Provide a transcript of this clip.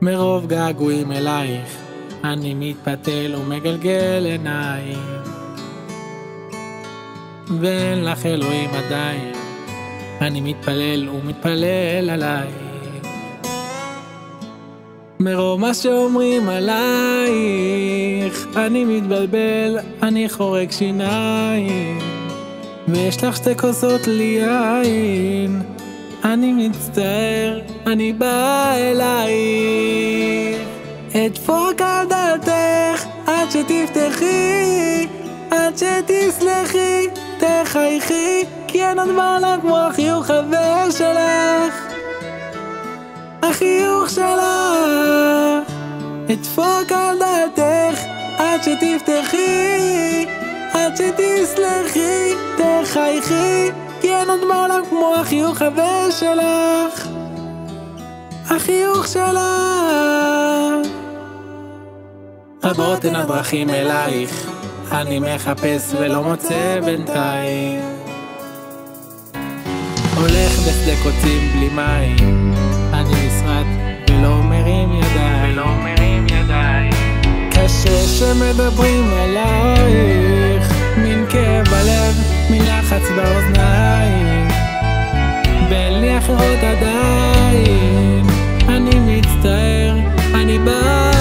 מרוב געגועים אלייך אני מתפתל ומגלגל עיניים, ואין לך אלוהים עדיין, אני מתפלל ומתפלל עלייך. מרוב מה שאומרים עלייך אני מתבלבל, אני חורק שיניים, ויש לך שתי כוסות לי יין. אני מצטער, אני בא אלייך, אדפוק על דלתך עד שתפתחי, עד שתסלחי, תחייכי, כי אין עוד בעולם כמו החיוך חבר שלך, החיוך שלך. אדפוק על דלתך עד שתפתחי, עד שתסלחי, תחייכי, כי אין עוד בעולם כמו החיוך חבר שלך, החיוך שלך. רבות הן הדרכים אלייך, אני מחפש ולא מוצא בינתיים, הולך בשדה קוצים בלי מים, אני נשרט ולא מרים ידיים, קשה שמדברים עלייך, מין כאב בלב, מין לחץ באוזניים, ואין לי אחרות עדיין, אני מצטער, אני בא